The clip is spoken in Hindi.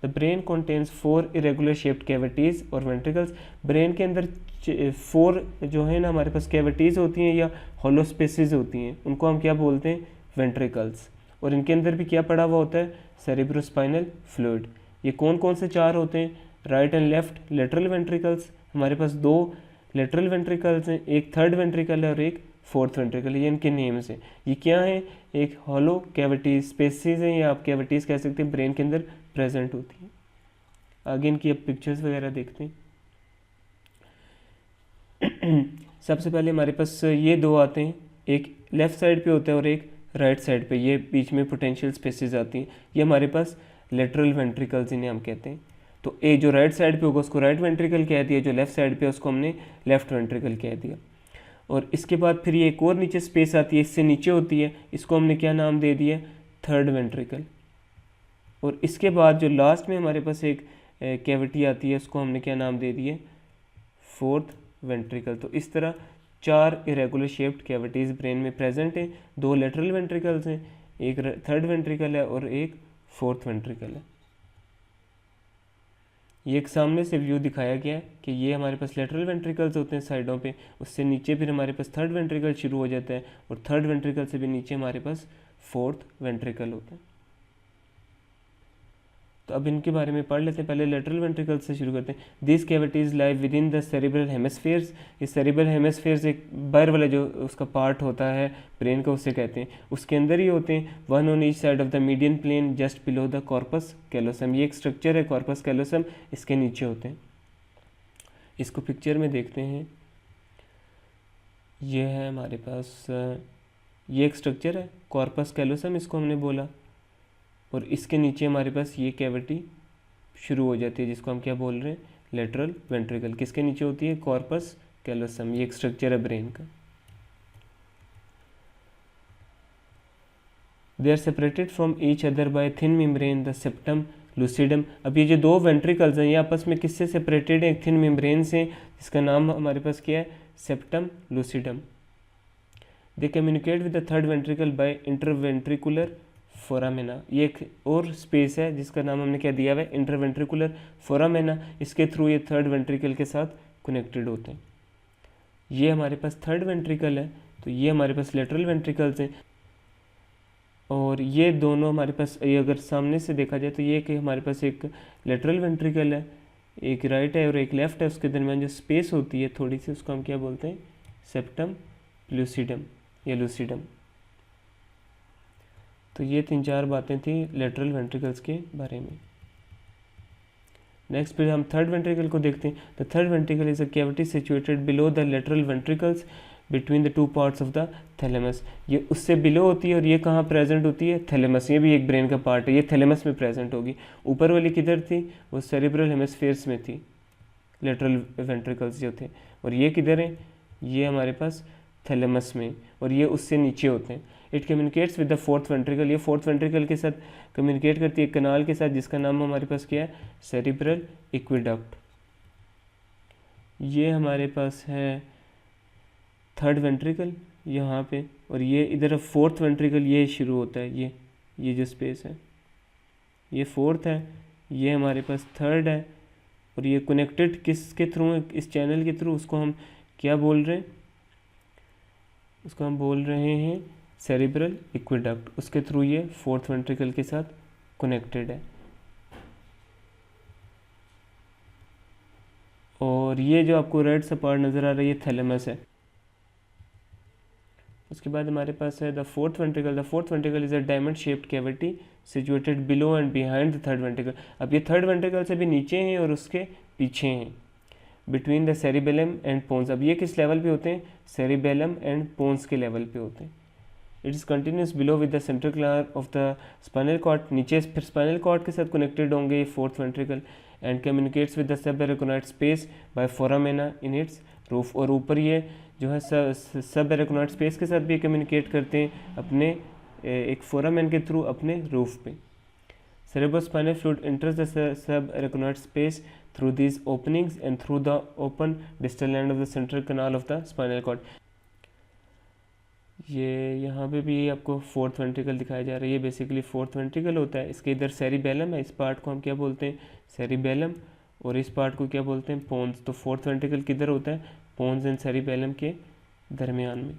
The brain contains 4 irregular shaped cavities और वेंट्रिकल्स। ब्रेन के अंदर 4 जो है ना हमारे पास कैविटीज़ होती हैं या हॉलो स्पेसेस होती हैं, उनको हम क्या बोलते हैं, वेंट्रिकल्स। और इनके अंदर भी क्या पड़ा हुआ होता है, सेरेब्रोस्पाइनल फ्लूइड। ये कौन कौन से 4 होते हैं, right and left lateral ventricles. हमारे पास 2 लेटरल वेंट्रिकल्स हैं, एक थर्ड वेंट्रिकल है और एक फोर्थ वेंट्रिकल। ये इनके नेम्स हैं। ये क्या है, एक हॉलो कैविटीज स्पेसेस हैं या आप कैविटीज़ कह सकते हैं, ब्रेन के अंदर प्रेजेंट होती हैं। आगे इनकी अब पिक्चर्स वगैरह देखते हैं। सबसे पहले हमारे पास ये 2 आते हैं, एक लेफ़्ट साइड पे होता है और एक राइट साइड पे। ये बीच में पोटेंशियल स्पेसेस आती हैं, ये हमारे पास लेटरल वेंट्रिकल्स इन्हें हम कहते हैं। तो ए जो राइट साइड पे होगा उसको राइट वेंट्रिकल कह दिया, जो लेफ़्ट साइड पे उसको हमने लेफ़्ट वेंट्रिकल कह दिया। और इसके बाद फिर ये एक और नीचे स्पेस आती है, इससे नीचे होती है, इसको हमने क्या नाम दे दिया, थर्ड वेंट्रिकल। और इसके बाद जो लास्ट में हमारे पास एक कैविटी आती है, उसको हमने क्या नाम दे दिए, फोर्थ वेंट्रिकल। तो इस तरह 4 इरेगुलर शेप्ड कैविटीज़ ब्रेन में प्रेजेंट हैं। 2 लेटरल वेंट्रिकल्स हैं, एक थर्ड वेंट्रिकल है और एक फोर्थ वेंट्रिकल है। ये एक सामने से व्यू दिखाया गया है कि ये हमारे पास लेटरल वेंट्रिकल्स होते हैं साइडों पे, उससे नीचे फिर हमारे पास थर्ड वेंट्रिकल शुरू हो जाता है और थर्ड वेंट्रिकल से भी नीचे हमारे पास फोर्थ वेंट्रिकल होता है। तो अब इनके बारे में पढ़ लेते हैं। पहले लेटरल वेंट्रिकल से शुरू करते हैं। This cavities live with in the cerebral hemispheres. ये सेरिब्रल हेमिस्फीयर्स एक बाहर वाला जो उसका पार्ट होता है ब्रेन का, उससे कहते हैं, उसके अंदर ही होते हैं। One on each side of the median plane just below the corpus callosum. ये एक स्ट्रक्चर है कॉर्पस कैलोसम, इसके नीचे होते हैं। इसको पिक्चर में देखते हैं। ये है हमारे पास, ये एक स्ट्रक्चर है कॉर्पस कैलोसम, इसको हमने बोला। और इसके नीचे हमारे पास ये कैविटी शुरू हो जाती है, जिसको हम क्या बोल रहे हैं, लेटरल वेंट्रिकल। किसके नीचे होती है, कॉर्पस कैलोसम। ये एक स्ट्रक्चर है ब्रेन का। They are separated from each other by thin membrane the septum lucidum. अब ये जो 2 वेंट्रिकल्स हैं ये आपस में किससे सेपरेटेड हैं, एक थिन मेम्ब्रेन से, जिसका नाम हमारे पास क्या है, septum lucidum. They communicate with the third ventricle by interventricular foramina. ये एक और स्पेस है जिसका नाम हमने क्या दिया हुआ है, इंटरवेंट्रिकुलर फोरामेना। इसके थ्रू ये थर्ड वेंट्रिकल के साथ कनेक्टेड होते हैं। ये हमारे पास थर्ड वेंट्रिकल है, तो ये हमारे पास लेटरल वेंट्रिकल्स हैं। और ये दोनों हमारे पास, ये अगर सामने से देखा जाए तो ये कि हमारे पास एक लेटरल वेंट्रिकल है, एक राइट है और एक लेफ्ट है, उसके दरमियान जो स्पेस होती है थोड़ी सी, उसको हम क्या बोलते हैं, सेप्टम लूसिडम या लूसिडम। तो ये 3-4 बातें थी लेटरल वेंट्रिकल्स के बारे में। नेक्स्ट फिर हम थर्ड वेंट्रिकल को देखते हैं। The third ventricle is a cavity situated below the lateral ventricles between the 2 parts of the thalamus. ये उससे बिलो होती है और ये कहाँ प्रेजेंट होती है, थैलेमस। ये भी एक ब्रेन का पार्ट है, ये थैलेमस में प्रेजेंट होगी। ऊपर वाली किधर थी, वो सेरिब्रल हेमिस्फीयर्स में थी, लेटरल वेंट्रिकल्स जो थे। और ये किधर है, ये हमारे पास थैलेमस में, और ये उससे नीचे होते हैं। It communicates with the fourth ventricle. ये फोर्थ वेंट्रिकल के साथ कम्युनिकेट करती है कनाल के साथ, जिसका नाम हमारे पास क्या है, सेरिब्रल एक्विडक्ट। ये हमारे पास है थर्ड वेंट्रिकल यहाँ पे, और ये इधर फोर्थ वेंट्रिकल ये शुरू होता है। ये जो स्पेस है ये फोर्थ है, ये हमारे पास थर्ड है, और ये कनेक्टेड किसके थ्रू है, इस चैनल के थ्रू। उसको हम क्या बोल रहे हैं, उसको हम बोल रहे हैं सेरिब्रल एक्विडक्ट। उसके थ्रू ये फोर्थ वेंट्रिकल के साथ कनेक्टेड है। और ये जो आपको रेड सा पार्ट नज़र आ रहा है ये थैलेमस है। उसके बाद हमारे पास है the fourth ventricle. The fourth ventricle is a diamond shaped cavity situated below and behind the third ventricle. अब ये थर्ड वेंट्रिकल से भी नीचे हैं और उसके पीछे हैं, between the cerebellum and pons. अब ये किस लेवल पे होते हैं, सेरिबेलम एंड पोन्स के लेवल पे होते हैं। It is continuous below with the central canal of the spinal cord. नीचे फिर स्पाइनल कॉर्ड के साथ कनेक्टेड होंगे ये fourth ventricle, and communicates with the subarachnoid space by foramina in its roof. और ऊपर ये जो है सब एरेकोनॉइड स्पेस के साथ भी कम्युनिकेट करते हैं अपने एक फोरामेन के थ्रू अपने रूफ पे। cerebrospinal fluid enters the subarachnoid space through these openings and through the open distal end of the central canal of the spinal cord. ये यहाँ पे भी आपको फोर्थ वेंट्रिकल दिखाया जा रहा है, ये बेसिकली फोर्थ वेंट्रिकल होता है। इसके इधर सेरिबेलम है, इस पार्ट को हम क्या बोलते हैं, सेरिबेलम, और इस पार्ट को क्या बोलते हैं, पोन्स। तो फोर्थ वेंट्रिकल किधर होता है, पोन्स एंड सेरिबेलम के दरमियान में।